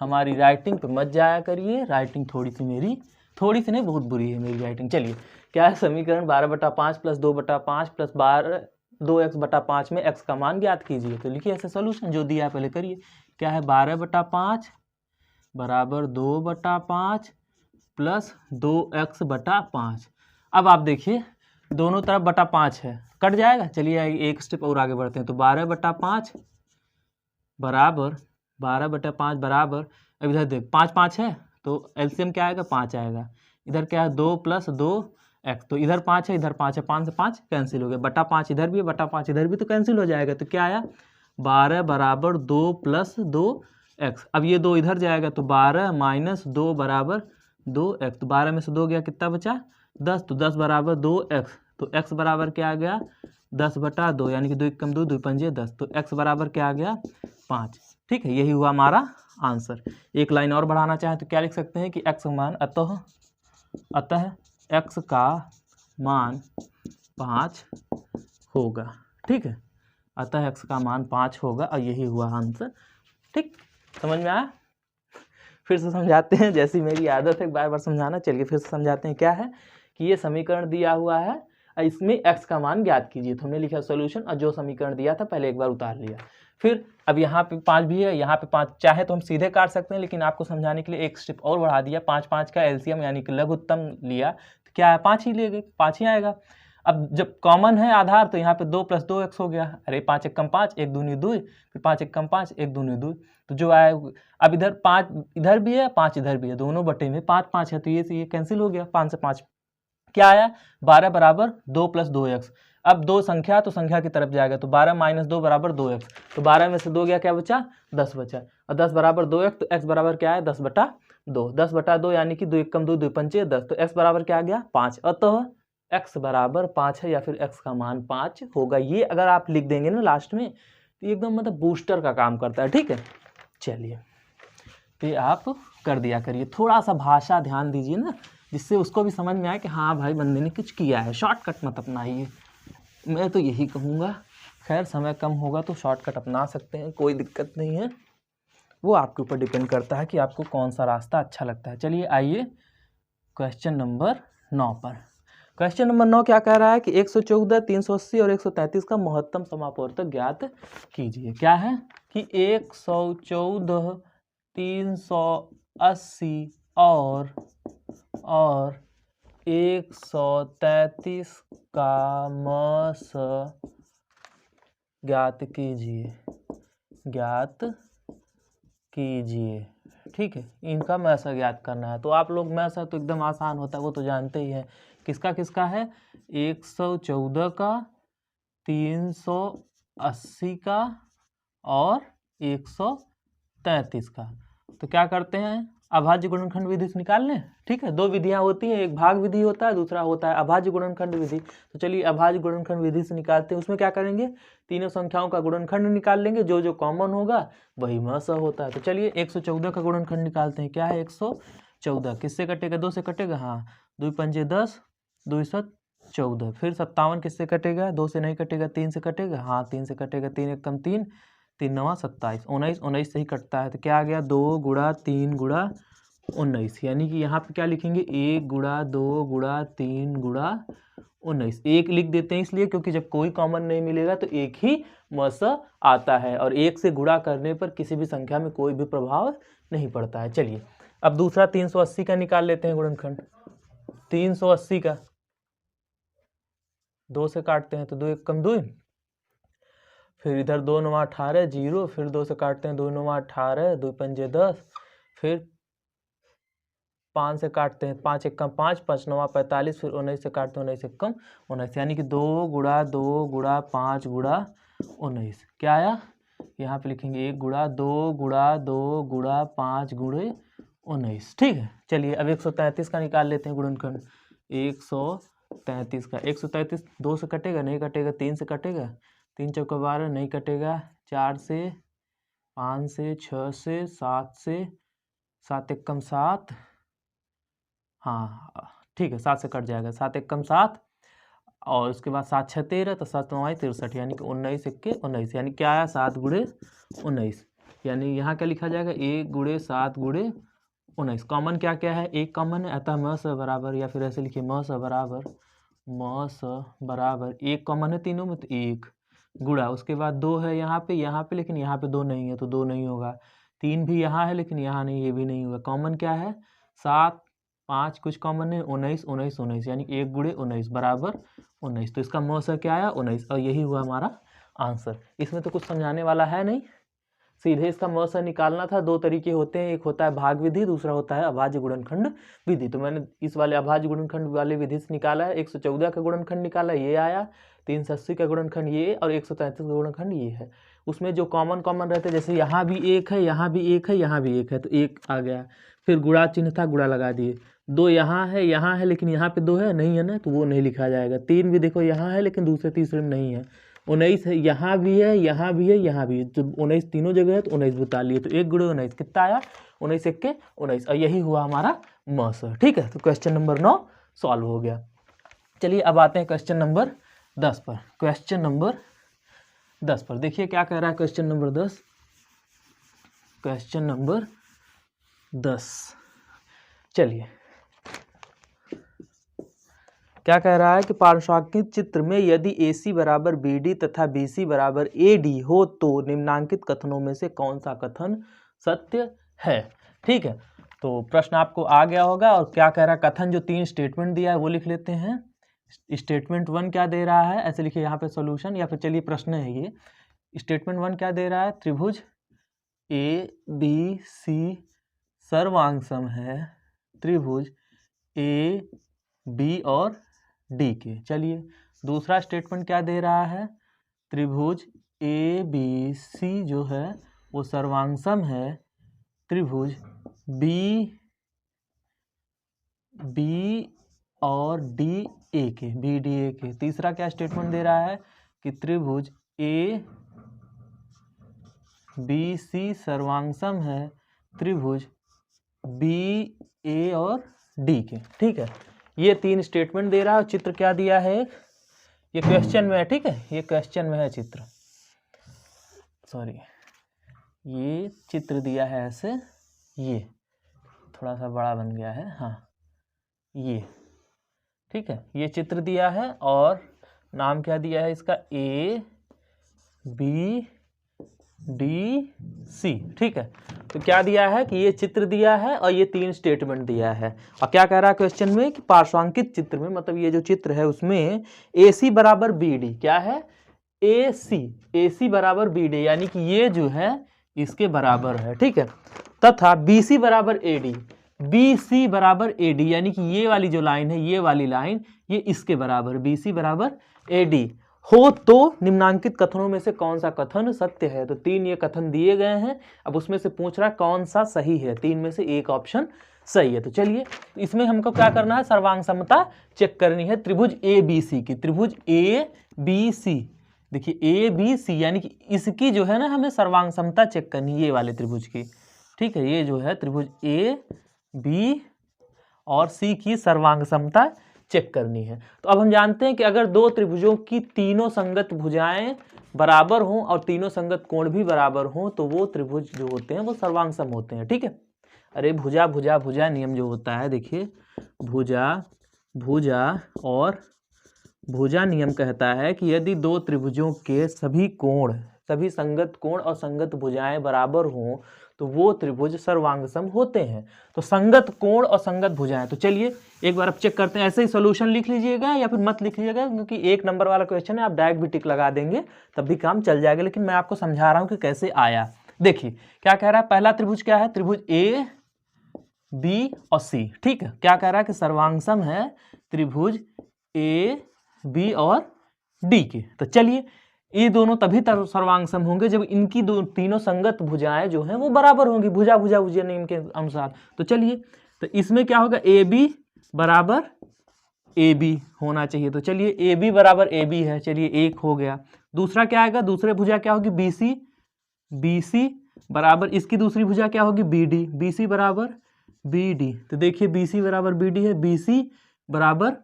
हमारी राइटिंग पे मत जाया करिए, राइटिंग थोड़ी सी नहीं, बहुत बुरी है मेरी राइटिंग। चलिए, क्या है समीकरण 12/5 प्लस 2/5 प्लस 2x/5 में x का मान ज्ञात कीजिए। तो लिखिए ऐसे सॉल्यूशन जो दिया है पहले करिए। क्या है 12/5 बराबर 2/5 प्लस 2x/5। अब आप देखिए दोनों तरफ बटा 5 है, कट जाएगा। चलिए एक स्टेप और आगे बढ़ते हैं। तो 12/5 बराबर 12/5 बराबर, अब इधर देख 5 है तो एलसीएम क्या आएगा 5 आएगा। इधर क्या है 2 प्लस 2x, तो इधर 5 है इधर 5 है, 5 से 5 कैंसिल हो गया, बटा 5 इधर भी है बटा 5 इधर भी, तो कैंसिल हो जाएगा। तो क्या आया 12 बराबर 2 प्लस 2x। अब ये 2 इधर जाएगा तो 12 माइनस 2 बराबर 2x। तो 12 में से 2 गया, कितना बचा 10, तो 10 बराबर 2x। तो x बराबर क्या आ गया 10/2, यानी कि 2 कम 2 2 पंजे 10। तो x बराबर क्या आ गया 5। ठीक है, यही हुआ हमारा आंसर। एक लाइन और बढ़ाना चाहें तो क्या लिख सकते हैं कि x मान अतः x का मान 5 होगा। ठीक है, अतः x का मान 5 होगा और यही हुआ आंसर। ठीक, समझ में आया? फिर से समझाते हैं, जैसी मेरी आदत है बार बार समझाना। चलिए फिर से समझाते हैं। क्या है कि ये समीकरण दिया हुआ है, इसमें x का मान ज्ञात कीजिए। तो हमने लिखा सोल्यूशन और जो समीकरण दिया था पहले एक बार उतार लिया। फिर अब यहाँ पे 5 भी है, यहाँ पे 5, चाहे तो हम सीधे काट सकते हैं, लेकिन आपको समझाने के लिए एक स्टेप और बढ़ा दिया। 5 का एलसीएम यानी कि लघुत्तम लिया, तो क्या है 5 ही ले गए, 5 ही आएगा। अब जब कॉमन है आधार तो यहाँ पे 2 प्लस 2x हो गया। अरे 5 1 कम 5 1 दूनी 2, फिर 5 1 कम 5 1 दूनी 2, तो जो आए। अब इधर 5 इधर भी है 5 इधर भी है, दोनों बटे में 5 है, तो ये कैंसिल हो गया। 5 से 5 क्या आया 12 बराबर 2 प्लस 2x। अब 2 संख्या तो संख्या की तरफ जाएगा, तो 12 माइनस 2 बराबर 2x। तो 12 में से 2 गया, क्या बचा 10 बचा, और 10 बराबर 2x, तो x बराबर क्या है 10/2। 10/2 यानी कि 2 1 कम 2 2 पंचे 10, तो x बराबर क्या आ गया 5। अतः x बराबर 5 है, या फिर x का मान 5 होगा। ये अगर आप लिख देंगे ना लास्ट में तो एकदम मतलब बूस्टर का काम करता है। ठीक है, चलिए तो ये आप कर दिया करिए। थोड़ा सा भाषा ध्यान दीजिए ना, जिससे उसको भी समझ में आए कि हाँ भाई बंदे ने कुछ किया है। शॉर्टकट मत अपनाइए, मैं तो यही कहूँगा। खैर समय कम होगा तो शॉर्टकट अपना सकते हैं, कोई दिक्कत नहीं है, वो आपके ऊपर डिपेंड करता है कि आपको कौन सा रास्ता अच्छा लगता है। चलिए आइए क्वेश्चन नंबर 9 पर। क्वेश्चन नंबर 9 क्या कह रहा है कि 114, 380 और 133 का महत्तम समापवर्तक ज्ञात कीजिए। क्या है कि 114, 380 और 133 का मस ज्ञात कीजिए। ठीक है, इनका मैसा ज्ञात करना है। तो आप लोग मैसा तो एकदम आसान होता है, वो तो जानते ही हैं। किसका किसका है 114 का, 380 का और 133 का। तो क्या करते हैं अभाज्य गुणनखंड विधि से निकाल लें। ठीक है, 2 विधियां होती हैं, एक भाग विधि होता है, दूसरा होता है अभाज्य गुणनखंड विधि। तो चलिए अभाज्य गुणनखंड विधि से निकालते हैं। उसमें क्या करेंगे तीनों संख्याओं का गुणनखंड निकाल लेंगे, जो जो कॉमन होगा वही मस होता है। तो चलिए 114 का गुणनखंड निकालते हैं। क्या है 114 किससे कटेगा 2 से कटेगा, हाँ 2 पंजे 10 2 7 14। फिर 57 किससे कटेगा 2 से नहीं कटेगा, 3 से कटेगा, हाँ 3 से कटेगा, 3 1 कम 3 9 27 19 19 से ही कटता है। तो क्या आ गया 2 गुणा 3 गुणा 19, यानी कि यहाँ पे क्या लिखेंगे 1 गुणा 2 गुणा 3 गुणा 19। एक लिख देते हैं इसलिए क्योंकि जब कोई कॉमन नहीं मिलेगा तो एक ही मस आता है और एक से गुणा करने पर किसी भी संख्या में कोई भी प्रभाव नहीं पड़ता है। चलिए अब दूसरा 380 का निकाल लेते हैं गुणनखंड। 380 का 2 से काटते हैं तो 2 1 कम 2, फिर इधर 2 9 18 0, फिर 2 से काटते हैं 2 9 18 2 पंजे 10, फिर 5 से काटते हैं 5 1 कम 5 5 9 45, फिर 19 से काटते हैं 19 1 कम 19, यानी कि 2 गुणा 2 गुणा 5 गुणा 19 क्या आया। यहाँ पे लिखेंगे 1 गुणा 2 गुणा 2 गुणा 5 गुणे 19। ठीक है, चलिए अब 133 का निकाल लेते हैं गुणनखंड। 133 का 133 2 से कटेगा नहीं कटेगा, 3 से कटेगा 3 चौका 12 नहीं कटेगा, 4 से 5 से 6 से 7 से 7 1 कम 7, हाँ ठीक है 7 से कट जाएगा, 7 1 कम 7 और उसके बाद 7 6 13 तो 7 9 63, यानी कि 19 1 के 19, यानी क्या आया 7 गुणे 19, यानी यहाँ क्या लिखा जाएगा 1 गुणे 7 गुणे 19। कॉमन क्या क्या है, एक कॉमन है अतः म स बराबर, या फिर ऐसे लिखिए म स बराबर एक कॉमन है तीनों में तो 1 गुणा, उसके बाद 2 है यहाँ पे लेकिन यहाँ पे 2 नहीं है तो 2 नहीं होगा, 3 भी यहाँ है लेकिन यहाँ नहीं, ये भी नहीं होगा। कॉमन क्या है 7 5 कुछ कॉमन है 19 19 19, यानी 1 गुणे 19 बराबर 19, तो इसका म स क्या आया 19 और यही हुआ हमारा आंसर। इसमें तो कुछ समझाने वाला है नहीं, सीधे इसका म स निकालना था। दो तरीके होते हैं, एक होता है भाग विधि, दूसरा होता है अभाज्य गुणनखंड विधि। तो मैंने इस वाले अभाज्य गुणनखंड वाले विधि से निकाला है। 114 का गुणनखंड निकाला, ये आया। 380 का गुणनखंड ये, और 133 का गुणनखंड ये है। उसमें जो कॉमन रहते हैं, जैसे यहाँ भी एक है, यहाँ भी एक है, यहाँ भी एक है, तो एक आ गया। फिर गुणा चिन्ह था, गुणा लगा दिए। 2 यहाँ है लेकिन यहाँ पे 2 है नहीं है ना, तो वो नहीं लिखा जाएगा। 3 भी देखो यहाँ है लेकिन दूसरे तीसरे में नहीं है। 19 है, यहाँ भी है, यहाँ भी है, यहाँ भी है, तो 19 तीनों जगह है तो 19 बता लिए, तो 1 गुणे 19 कितना आया 19 1 के 19, और यही हुआ हमारा म स। ठीक है, तो क्वेश्चन नंबर 9 सॉल्व हो गया। चलिए अब आते हैं क्वेश्चन नंबर 10 पर। क्वेश्चन नंबर 10 पर देखिए क्या कह रहा है क्वेश्चन नंबर 10। क्वेश्चन नंबर 10, चलिए क्या कह रहा है कि पार्श्वांकित चित्र में यदि AC बराबर BD तथा BC बराबर AD हो तो निम्नांकित कथनों में से कौन सा कथन सत्य है। ठीक है, तो प्रश्न आपको आ गया होगा। और क्या कह रहा है, कथन जो 3 स्टेटमेंट दिया है वो लिख लेते हैं। स्टेटमेंट 1 क्या दे रहा है, ऐसे लिखिए यहाँ पे सॉल्यूशन, या फिर चलिए प्रश्न है ये। स्टेटमेंट 1 क्या दे रहा है, त्रिभुज ABC सर्वांगसम है त्रिभुज AB और D के। चलिए दूसरा स्टेटमेंट क्या दे रहा है, त्रिभुज ABC जो है वो सर्वांगसम है त्रिभुज B और DA के, BDA के। तीसरा क्या स्टेटमेंट दे रहा है कि त्रिभुज ABC सर्वांगसम है त्रिभुज BA और D के। ठीक है, ये 3 स्टेटमेंट दे रहा है। चित्र क्या दिया है, ये क्वेश्चन में है। ठीक है, ये क्वेश्चन में है चित्र, सॉरी ये चित्र दिया है ऐसे, ये थोड़ा सा बड़ा बन गया है, हाँ ये। ठीक है, ये चित्र दिया है और नाम क्या दिया है इसका, ABDC। ठीक है, तो क्या दिया है कि ये चित्र दिया है और ये 3 स्टेटमेंट दिया है। और क्या कह रहा है क्वेश्चन में कि पार्श्वांकित चित्र में, मतलब ये जो चित्र है उसमें AC बराबर BD, क्या है AC बराबर BD, यानी कि ये जो है इसके बराबर है। ठीक है, तथा BC बराबर AD, यानी कि ये वाली जो लाइन है, ये वाली लाइन ये इसके बराबर, BC बराबर AD हो तो निम्नांकित कथनों में से कौन सा कथन सत्य है। तो 3 ये कथन दिए गए हैं, अब उसमें से पूछ रहा है कौन सा सही है। 3 में से एक ऑप्शन सही है। तो चलिए इसमें हमको क्या करना है, सर्वांग समता चेक करनी है त्रिभुज ABC की। त्रिभुज ABC, देखिए ABC यानी कि इसकी जो है ना हमें सर्वांग समता चेक करनी है, ये वाले त्रिभुज की। ठीक है, ये जो है त्रिभुज AB और C की सर्वांग समता चेक करनी है। तो अब हम जानते हैं कि अगर 2 त्रिभुजों की तीनों संगत भुजाएं बराबर हों और तीनों संगत कोण भी बराबर हों तो वो त्रिभुज जो होते हैं वो सर्वांग सम होते हैं। ठीक है, अरे भुजा भुजा भुजा नियम जो होता है, देखिए भुजा भुजा और भुजा नियम कहता है कि यदि दो त्रिभुजों के सभी कोण, सभी संगत कोण और संगत भुजाएं बराबर हों तो वो त्रिभुज सर्वांगसम होते हैं। तो संगत कोण और संगत भुजाएं, तो चलिए एक बार अब चेक करते हैं। ऐसे ही सोल्यूशन लिख लीजिएगा या फिर मत लिख लीजिएगा, क्योंकि 1 नंबर वाला क्वेश्चन है, आप डायरेक्ट भी टिक लगा देंगे तब भी काम चल जाएगा, लेकिन मैं आपको समझा रहा हूं कि कैसे आया। देखिए क्या कह रहा है, पहला त्रिभुज क्या है, त्रिभुज ए बी और सी, ठीक है। क्या कह रहा है कि सर्वांगसम है त्रिभुज ए बी और डी के। तो चलिए ये दोनों तभी सर्वांगसम होंगे जब इनकी तीनों संगत भुजाएं जो हैं वो बराबर होंगी, भुजा भुजा भुजा नियम के अनुसार। तो चलिए, तो इसमें क्या होगा, ए बी बराबर ए बी होना चाहिए। तो चलिए ए बी बराबर ए बी है, चलिए एक हो गया। दूसरा क्या आएगा, दूसरे भुजा क्या होगी, बी सी, बी सी बराबर इसकी दूसरी भुजा क्या होगी, बी डी, बी सी बराबर बी डी। तो देखिए बी सी बराबर बी डी है, बी सी बराबर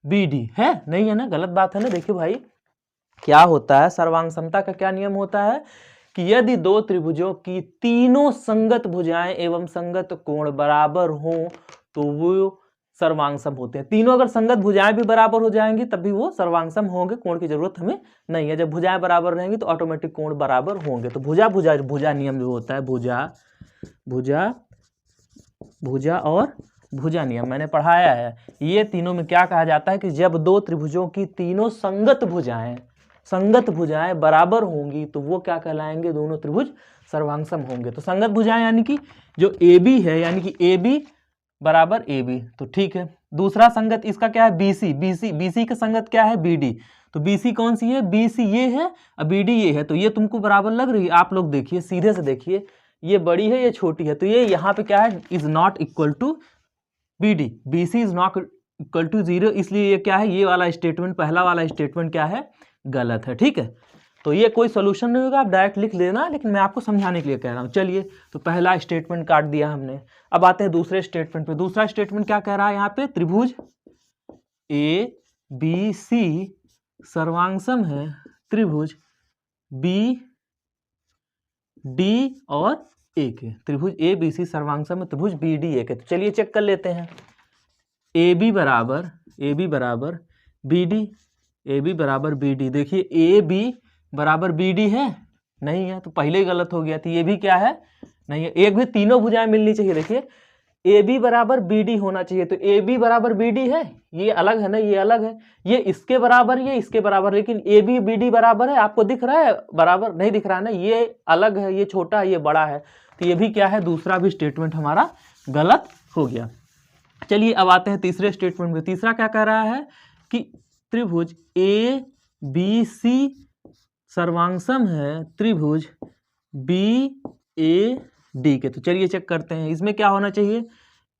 बी डी है, नहीं है ना, गलत बात है ना। देखिए भाई क्या होता है, सर्वांग समता का क्या नियम होता है कि यदि दो त्रिभुजों की तीनों संगत भुजाएं एवं संगत कोण बराबर हों तो वो सर्वांगसम होते हैं। तीनों अगर संगत भुजाएं भी बराबर हो जाएंगी तब भी वो सर्वांगसम होंगे, कोण की जरूरत हमें नहीं है। जब भुजाएं बराबर रहेंगी तो ऑटोमेटिक कोण बराबर होंगे। तो भुजा भुजा भुजा नियम जो होता है, भुजा भुजा भुजा और भुजा नियम मैंने पढ़ाया है। ये तीनों में क्या कहा जाता है कि जब दो त्रिभुजों की तीनों संगत भुजाएं बराबर होंगी तो वो क्या कहलाएंगे, दोनों त्रिभुज सर्वांगसम होंगे। तो संगत भुजाएं यानी कि जो ए बी है, यानी कि ए बी बराबर ए बी, तो ठीक है। दूसरा संगत इसका क्या है, B C, B C, B C का संगत क्या है, बी डी। तो बी सी कौन सी है, बी सी ये है और बी डी ये है। तो ये तुमको बराबर लग रही है, आप लोग देखिए सीधे से देखिए, ये बड़ी है ये छोटी है, तो ये यहाँ पे क्या है, is not equal to B D, B C is not equal to 0, इसलिए ये क्या है, ये वाला स्टेटमेंट, पहला वाला स्टेटमेंट क्या है, गलत है, ठीक है। तो ये कोई सोल्यूशन नहीं होगा, आप डायरेक्ट लिख लेना, लेकिन मैं आपको समझाने के लिए कह रहा हूँ। चलिए, तो पहला स्टेटमेंट काट दिया हमने। अब आते हैं दूसरे स्टेटमेंट पे। दूसरा स्टेटमेंट क्या कह रहा है यहाँ पे, त्रिभुज ए बी सी सर्वांगसम है त्रिभुज बी डी और ए के। त्रिभुज ए बी सी सर्वांगसम है त्रिभुज बी डी ए के। तो चलिए चेक कर लेते हैं। ए बी बराबर बी डी, ए बी बराबर बी डी। देखिए ए बी बराबर बी डी है, नहीं है, तो पहले ही गलत हो गया। तो ये भी क्या है, नहीं है। एक भी तीनों भुजाएं मिलनी चाहिए। देखिए ए बी बराबर बी डी होना चाहिए, तो ए बी बराबर बी डी है, ये अलग है ना, ये अलग है, ये इसके बराबर, ये इसके बराबर, लेकिन ए बी बी डी बराबर है, आपको दिख रहा है, बराबर नहीं दिख रहा है ना, ये अलग है, ये छोटा है, ये बड़ा है। तो ये भी क्या है, दूसरा भी स्टेटमेंट हमारा गलत हो गया। चलिए अब आते हैं तीसरे स्टेटमेंट में। तीसरा क्या कह रहा है कि त्रिभुज ए बी सी सर्वांगसम है त्रिभुज बी ए डी के। तो चलिए चेक करते हैं, इसमें क्या होना चाहिए,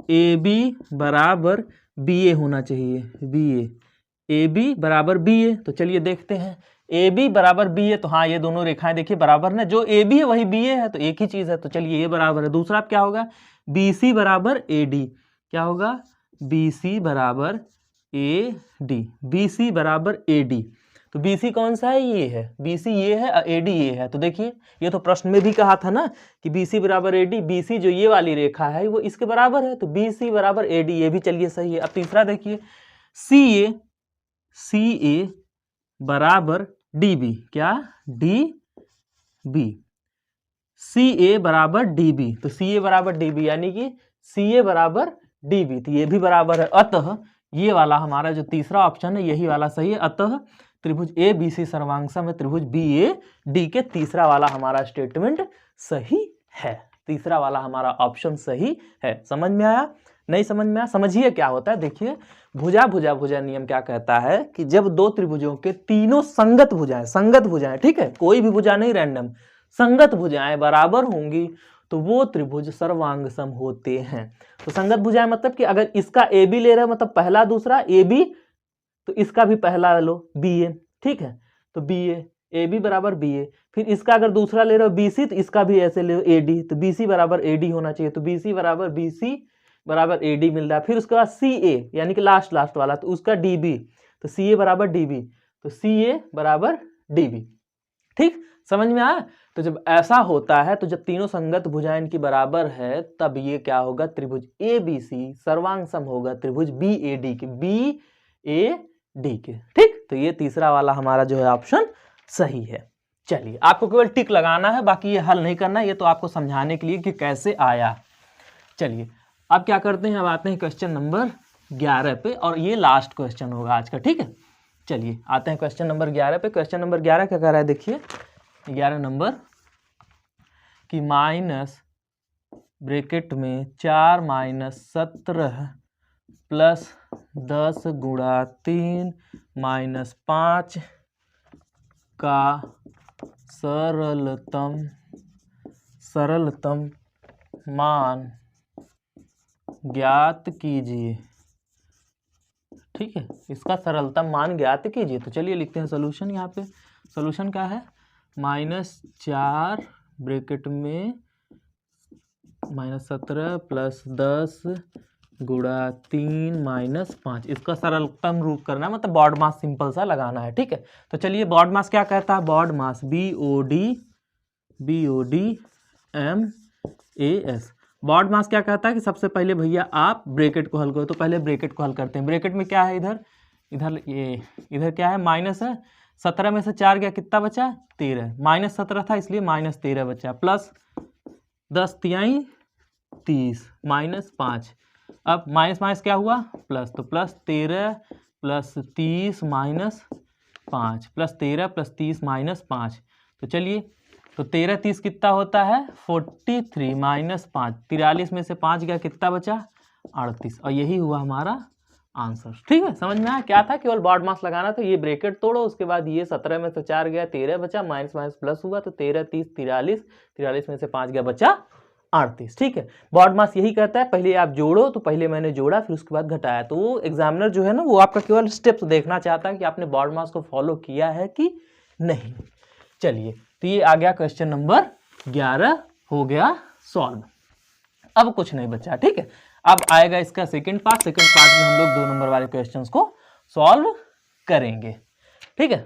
ए बी बराबर बी ए होना चाहिए, बी ए बी बराबर बी ए। तो चलिए देखते हैं, ए बी बराबर बी ए, तो हाँ ये दोनों रेखाएं देखिए बराबर ना, जो ए बी है वही बी ए है, तो एक ही चीज है। तो चलिए ये बराबर है। दूसरा क्या होगा, बी सी बराबर ए डी, क्या होगा, बी सी बराबर ए डी, बी सी बराबर ए डी। तो बी सी कौन सा है, ये है, बी सी ये है और ए डी ये है। तो देखिए ये तो प्रश्न में भी कहा था ना कि बी सी बराबर ए डी, बी सी जो ये वाली रेखा है वो इसके बराबर है, तो बी सी बराबर ए डी, ये भी चलिए सही है। अब तीसरा देखिए, सी ए बराबर डी बी, क्या, डी बी, सी ए बराबर डी बी। तो सी ए बराबर डी बी यानी कि सी ए बराबर डी बी, तो ये भी बराबर है। अतः ये वाला हमारा जो तीसरा ऑप्शन है यही वाला सही है। अतः त्रिभुज ए बी सी सर्वांगसम है त्रिभुज बी ए डी के। तीसरा वाला हमारा स्टेटमेंट सही है, तीसरा वाला हमारा ऑप्शन सही है। समझ में आया, नहीं समझ में आया, समझिए क्या होता है। देखिए भुजा भुजा भुजा नियम क्या कहता है कि जब दो त्रिभुजों के तीनों संगत भुजाएं, ठीक है, कोई भी भुजा नहीं रैंडम, संगत भुजाएं बराबर होंगी तो वो त्रिभुज सर्वांगसम होते हैं। तो संगत भुजाएं मतलब कि अगर इसका ए बी ले रहे हो, मतलब पहला दूसरा ए बी, तो इसका भी पहला लो बी ए, ठीक है, तो बी ए बी बराबर बी ए। फिर इसका अगर दूसरा ले रहे हो बी सी, तो इसका भी ऐसे ले ए डी, तो बी सी बराबर ए डी होना चाहिए। तो बी सी बराबर ए डी मिल रहा है। फिर उसके बाद सी ए यानी कि लास्ट वाला, तो उसका डी बी, तो सी ए बराबर डी बी, तो सी ए बराबर डी बी। ठीक, समझ में आया। तो जब ऐसा होता है तो जब तीनों संगत भुजाएं इनकी बराबर है तब ये क्या होगा, त्रिभुज ABC सर्वांग सम होगा त्रिभुज BAD के। ठीक, तो ये तीसरा वाला हमारा जो है ऑप्शन सही है। चलिए, आपको केवल टिक लगाना है, बाकी ये हल नहीं करना, ये तो आपको समझाने के लिए कि कैसे आया। चलिए अब क्या करते हैं, अब आते हैं क्वेश्चन नंबर 11 पे, और ये लास्ट क्वेश्चन होगा आज का। ठीक है, चलिए आते हैं क्वेश्चन नंबर 11 पे। क्वेश्चन नंबर 11 क्या कर रहा है, देखिए 11 नंबर कि माइनस ब्रैकेट में 4 माइनस 17 प्लस 10 गुणा 3 माइनस 5 का सरलतम मान ज्ञात कीजिए। ठीक है, इसका सरलतम मान ज्ञात कीजिए। तो चलिए लिखते हैं सोल्यूशन। यहाँ पे सोल्यूशन क्या है, -4 ब्रैकेट में -17 प्लस 10 गुणा 3 माइनस 5, इसका सरलतम रूप करना है, मतलब बॉड मास सिंपल सा लगाना है। ठीक है, तो चलिए बॉड मास क्या कहता है, बॉड मास BODMAS। बॉड मास क्या कहता है कि सबसे पहले भैया आप ब्रैकेट को हल करो, तो पहले ब्रैकेट को हल करते हैं। ब्रैकेट में क्या है, इधर क्या है, माइनस है, 17 में से 4 गया, कितना बचा, 13, -17 था इसलिए -13 बचा, प्लस 10 तिहाई 30 माइनस 5, अब माइनस माइनस क्या हुआ, प्लस, तो plus 13 plus 30 minus 5 plus 13 plus 30 minus 5। तो चलिए, तो 13 30 कितना होता है, 43 माइनस 5, 43 में से 5 गया, कितना बचा, 38, और यही हुआ हमारा आंसर। ठीक है, समझ में आया, क्या था, केवल बॉड मास लगाना। तो ये ब्रैकेट तोड़ो, उसके बाद ये 17 में से 4 गया, 13 बचा, माइनस माइनस प्लस हुआ, तो 13 30 43, 43 में से 5 गया, बचा 38। ठीक है, बॉड मास यही कहता है, पहले आप जोड़ो, तो पहले मैंने जोड़ा फिर उसके बाद घटाया। तो वो एग्जामिनर जो है ना, वो आपका केवल स्टेप्स देखना चाहता है कि आपने बॉड मास को फॉलो किया है कि नहीं। चलिए, तो ये आ गया क्वेश्चन नंबर 11 हो गया सॉल्व। अब कुछ नहीं बचा। ठीक है, अब आएगा इसका सेकंड पार्ट। सेकंड पार्ट में हम लोग 2 नंबर वाले क्वेश्चंस को सॉल्व करेंगे। ठीक है,